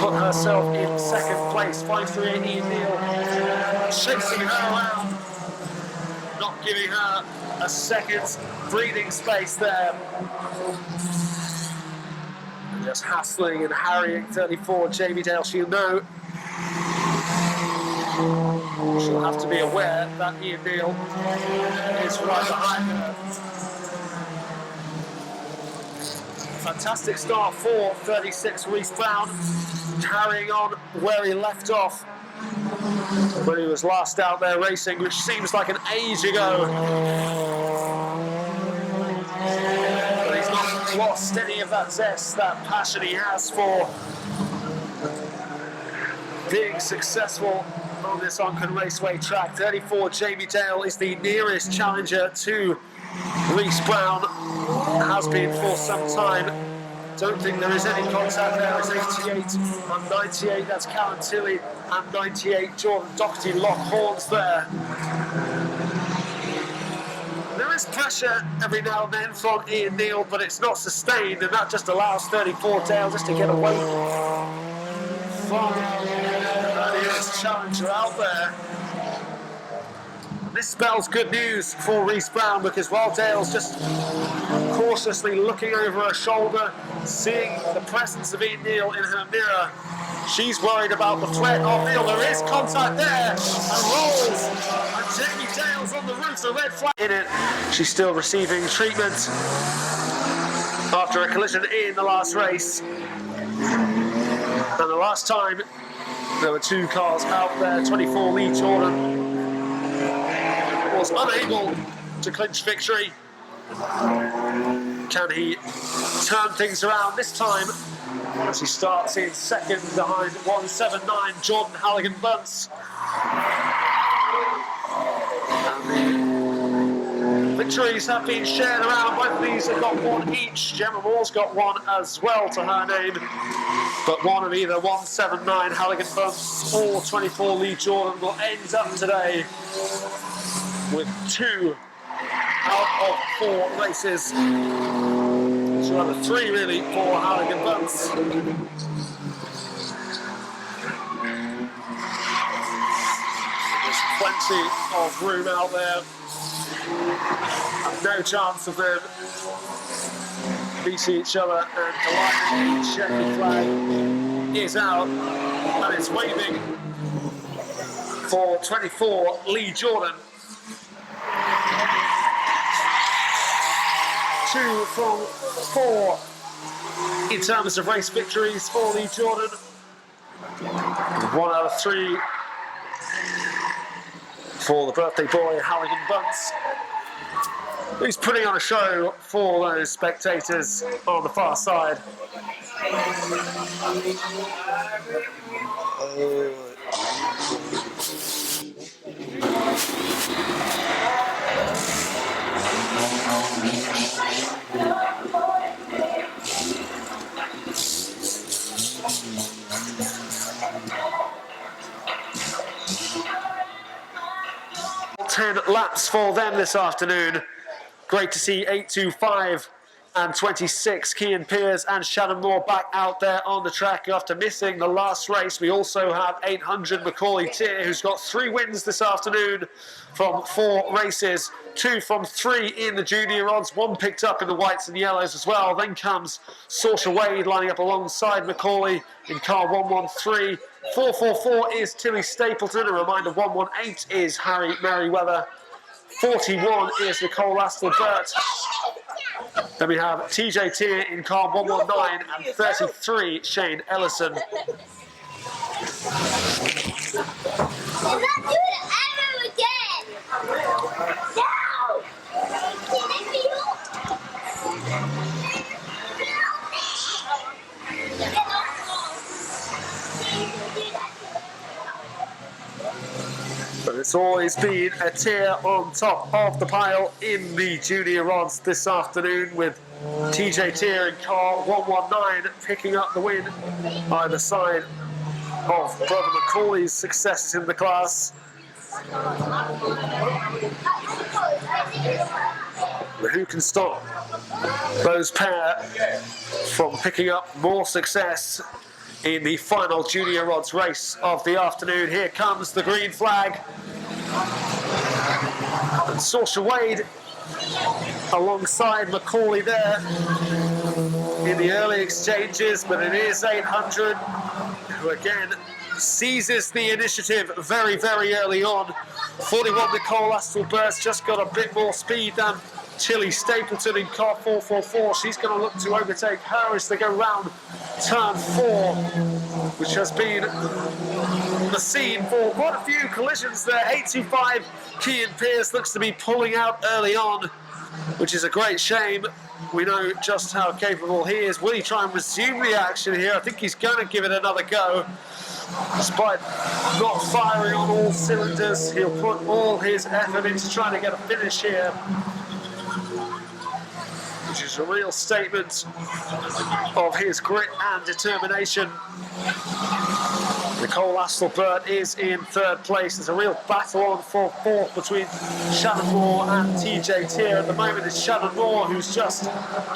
put herself in 2nd place. 538 Ian Neal chasing her around, not giving her a second's breathing space there. Just hassling and harrying 34 Jamie Dale. She'll know She'll have to be aware that Ian Neal is right behind her. Fantastic start for 36 Reece Brown, carrying on where he left off when he was last out there racing, which seems like an age ago. But he's not lost any of that zest, that passion he has for being successful on this Onchan Raceway track. 34 Jamie Dale is the nearest challenger to Reece Brown, has been for some time. Don't think there is any contact there. It's 88 and 98. That's Callum Tilley and 98 Jordan Doherty lock horns there. There is pressure every now and then from Ian Neal, but it's not sustained, and that just allows 34 Dale just to get away from the nearest challenger out there. This spells good news for Reece Brown, because while Dale's just cautiously looking over her shoulder, seeing the presence of Ian Neal in her mirror, she's worried about the threat of Neal. There is contact there, and rolls, and Jamie Dale's on the roof, a red flag in it. She's still receiving treatment after a collision in the last race. And the last time there were two cars out there, 24 Lee Jordan was unable to clinch victory. Can he turn things around this time as he starts in second behind 179 Jordan Halligan-Bunce? And the victories have been shared around. Both of these have got one each. Gemma Moore's got one as well to her name, but one of either 179 Halligan-Bunce or 24 Lee Jordan will end up today with 2 out of 4 races. So rather 3 really for Halligan-Bunce. There's plenty of room out there. No chance of them beating each other, and colliding. The checkered flag is out, and it's waving for 24 Lee Jordan. 2 from 4 in terms of race victories for Lee Jordan. 1 out of 3 for the birthday boy Halligan-Bunce, who's putting on a show for those spectators on the far side. Ten laps for them this afternoon. Great to see 825 and 26 Kean Pears and Shannon Moore back out there on the track after missing the last race. We also have 800 Macaulay Tier, who's got 3 wins this afternoon from 4 races, 2 from 3 in the junior odds, 1 picked up in the whites and yellows as well. Then comes Saoirse Wade lining up alongside Macaulay in car 113. 444 is Tilly Stapleton. A reminder, 118 is Harry Merriweather. 41 is Nicole Astle-Burt. Then we have TJ Tier in car 119 and 33 Shane Ellison. I'm not doing it ever again! No! But it's always been a tier on top of the pile in the junior rods this afternoon, with TJ Tier in car 119 picking up the win either side of brother Macaulay's successes in the class. But who can stop those pair from picking up more success in the final junior rods race of the afternoon? Here comes the green flag. And Saoirse Wade alongside Macaulay there in the early exchanges, but it is 800 who again seizes the initiative very, very early on. 41 Nicole Astle-Burt's just got a bit more speed than Chili Stapleton in car 444. She's going to look to overtake her as they go round turn 4, which has been the scene for quite a few collisions there. 825 Kean Pierce looks to be pulling out early on, which is a great shame. We know just how capable he is. Will he try and resume the action here? I think he's going to give it another go. Despite not firing on all cylinders, he'll put all his effort into trying to get a finish here, which is a real statement of his grit and determination. Nicole Astle-Burt is in 3rd place. There's a real battle on for 4th between Shannon Moore and TJ Tier. At the moment it's Shannon Moore who's just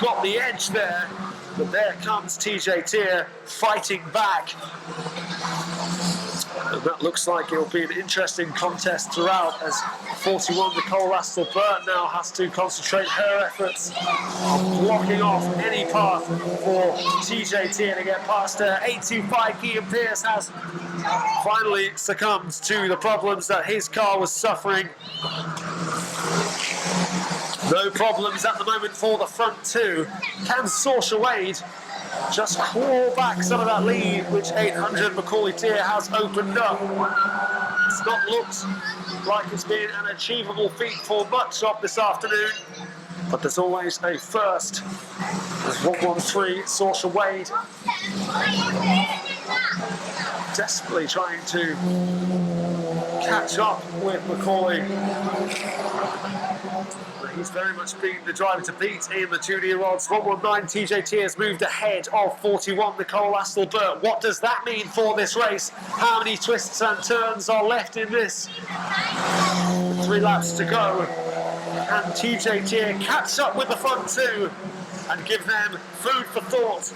got the edge there, but there comes TJ Tier fighting back. And that looks like it'll be an interesting contest throughout, as 41 Nicole Astle-Burt now has to concentrate her efforts on blocking off any path for TJ Tier to get past her. 825 Kean Pierce has finally succumbed to the problems that his car was suffering. No problems at the moment for the front two. Can Saoirse Wade just claw back some of that lead which 800 Macaulay Tier has opened up? It's not looked like it's been an achievable feat for much of this afternoon, but there's always a first. There's 113 Saoirse Wade desperately trying to catch up with Macaulay. He's very much been the driver to beat in the junior odds. 119 TJ Tier's moved ahead of 41 Nicole Astle-Burt. What does that mean for this race? How many twists and turns are left in this? 3 laps to go. And TJ Tier catch up with the front two and give them food for thought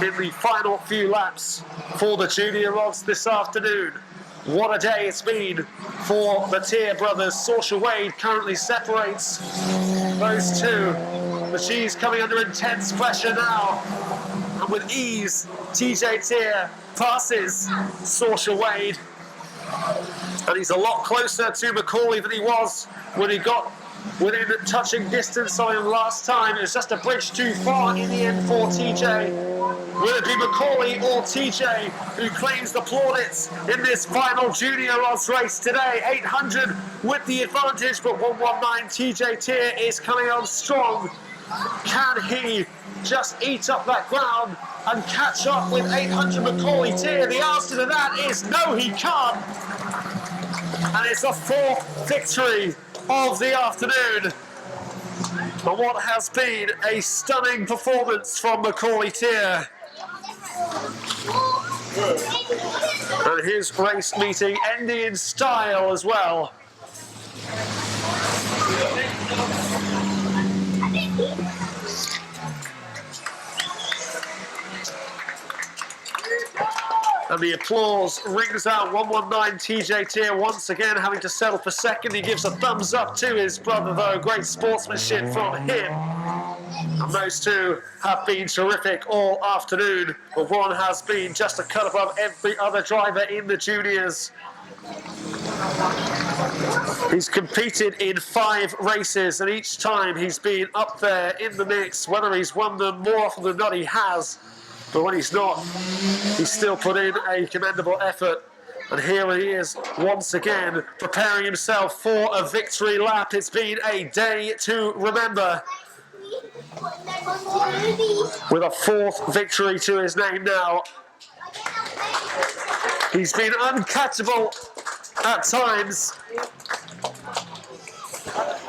in the final few laps for the junior odds this afternoon. What a day it's been for the Tier brothers. Saoirse Wade currently separates those two, but she's coming under intense pressure now. And with ease, TJ Tier passes Saoirse Wade. And he's a lot closer to Macaulay than he was when he got within touching distance on him last time. It was just a bridge too far in the end for TJ. Will it be Macaulay or TJ who claims the plaudits in this final junior odds race today? 800 with the advantage, but 119 TJ Tier is coming on strong. Can he just eat up that ground and catch up with 800 Macaulay Tier? The answer to that is no, he can't. And it's a 4th victory of the afternoon. And what has been a stunning performance from Macaulay Tier. And his race meeting ending in style as well. And the applause rings out. 119 TJ Tier once again having to settle for second. He gives a thumbs up to his brother though. Great sportsmanship from him. And those two have been terrific all afternoon. But one has been just a cut above every other driver in the juniors. He's competed in 5 races, and each time he's been up there in the mix. Whether he's won them, more often than not he has. But when he's not, he's still put in a commendable effort. And here he is once again, preparing himself for a victory lap. It's been a day to remember. With a 4th victory to his name now. He's been uncatchable at times.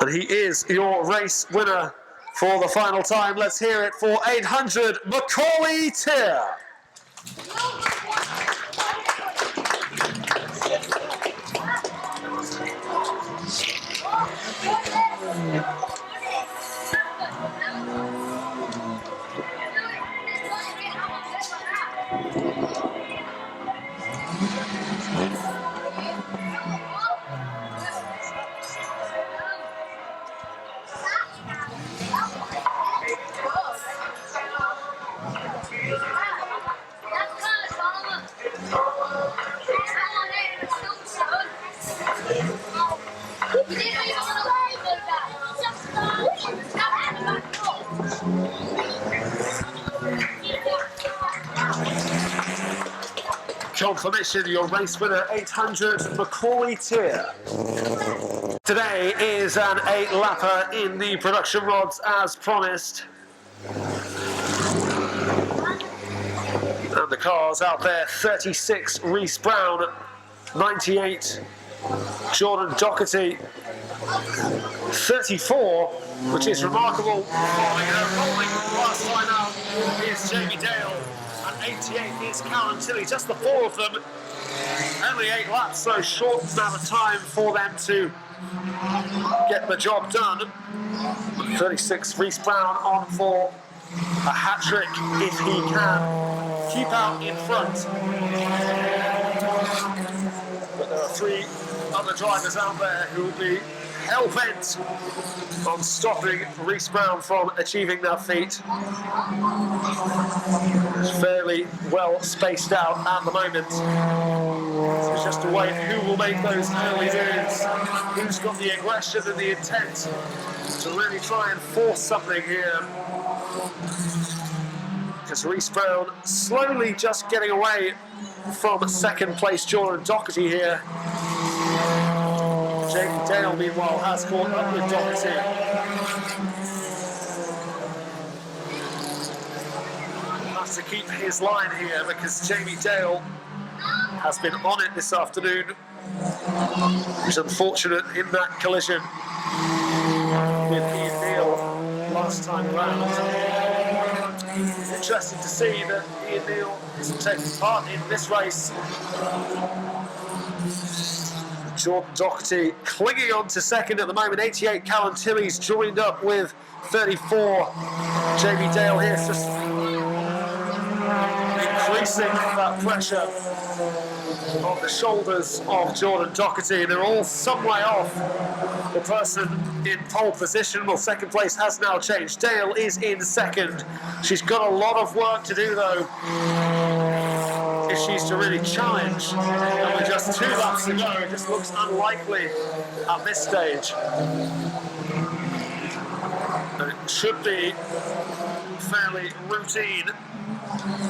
And he is your race winner for the final time. Let's hear it for 800 Macaulay Tier. Confirmation, your race winner, 800 Macaulay Tier. Today is an 8-lapper in the production rods as promised. And the cars out there, 36 Reese Brown, 98 Jordan Doherty, 34, which is remarkable. Rolling last time out is Jamie Dale, and 88 is Karen Tilley. Just the four of them. Only 8 laps, so short amount of time for them to get the job done. 36 Reese Brown on for a hat-trick if he can keep out in front. But there are 3 other drivers out there who will be hell-bent on stopping Reese Brown from achieving that feat. It's fairly well spaced out at the moment. So it's just to wait who will make those early moves, who's got the aggression and the intent to really try and force something here. Because Reese Brown slowly just getting away from second place Jordan Doherty here. Jamie Dale, meanwhile, has caught up with Doherty. Has to keep his line here because Jamie Dale has been on it this afternoon. He was unfortunate in that collision with Ian Neal last time around. It's interesting to see that Ian Neal isn't taking part in this race. Jordan Doherty clinging on to second at the moment. 88 Callum Tilley's joined up with 34 Jamie Dale here, just increasing that pressure on the shoulders of Jordan Doherty. They're all some way off the person in pole position. Well, second place has now changed. Dale is in second. She's got a lot of work to do though if she's to really challenge. And with just 2 laps to go, it just looks unlikely at this stage. But it should be fairly routine.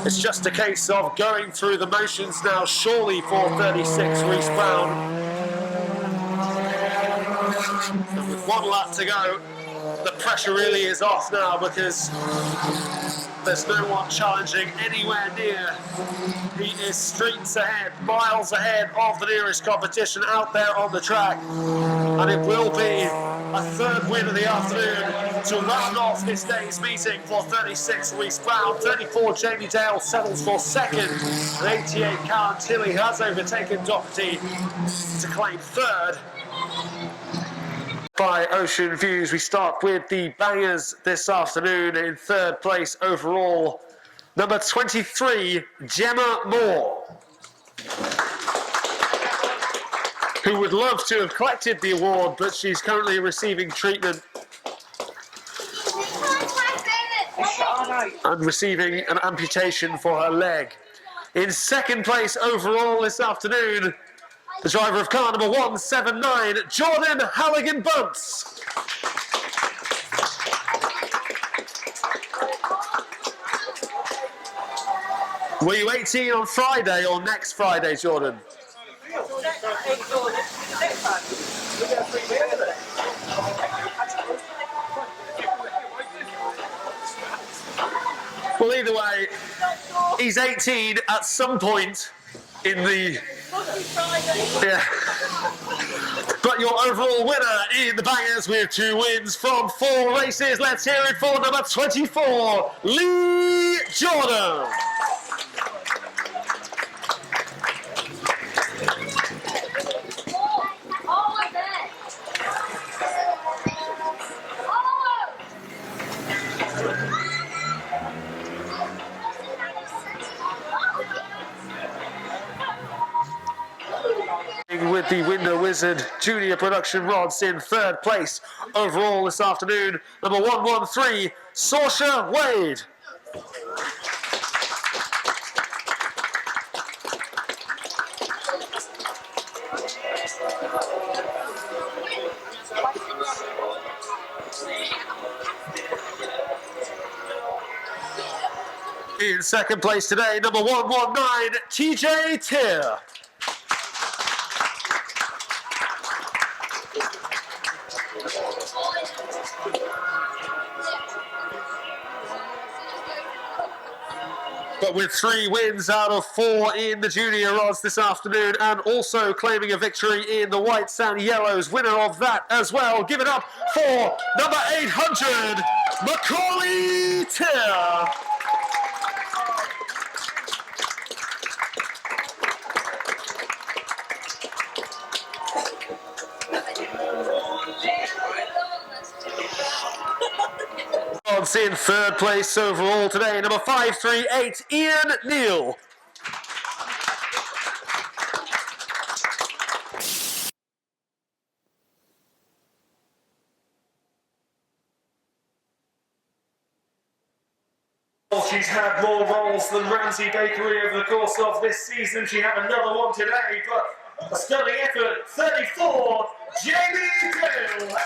It's just a case of going through the motions now, surely, for 36 Reese Brown. And with 1 lap to go, the pressure really is off now because there's no one challenging anywhere near. He is streets ahead, miles ahead of the nearest competition out there on the track. And it will be a 3rd win of the afternoon to round off this day's meeting for 36 Reese Brown. 34 Jamie Dale settles for second. And 88 Karen Tilley has overtaken Doherty to claim 3rd. By Ocean Views, we start with the bangers this afternoon. In 3rd place overall, number 23, Gemma Moore, who would love to have collected the award, but she's currently receiving treatment and receiving an amputation for her leg. In 2nd place overall this afternoon, the driver of car number 179, Jordan Halligan-Bunce. Were you 18 on Friday or next Friday, Jordan? Well, either way, he's 18 at some point in the... Yeah. But your overall winner in the bangers with 2 wins from 4 races. Let's hear it for number 24, Lee Jordan. With the Window Wizard Junior Production Rods in 3rd place overall this afternoon, number 113, Saoirse Wade. In second place today, number 119, TJ Tier. But with 3 wins out of 4 in the junior rods this afternoon, and also claiming a victory in the whites and yellows, winner of that as well. Give it up for number 800, Macaulay Tier. In third place overall today, number 538, Ian Neal. She's had more roles than Ramsey Bakery over the course of this season. She had another one today, but a stunning effort. 34, Jamie Dale.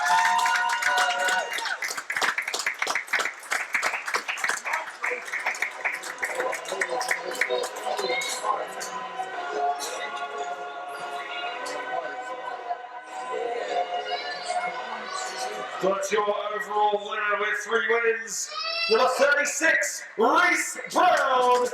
But your overall winner with 3 wins, number 36, Reese Brown.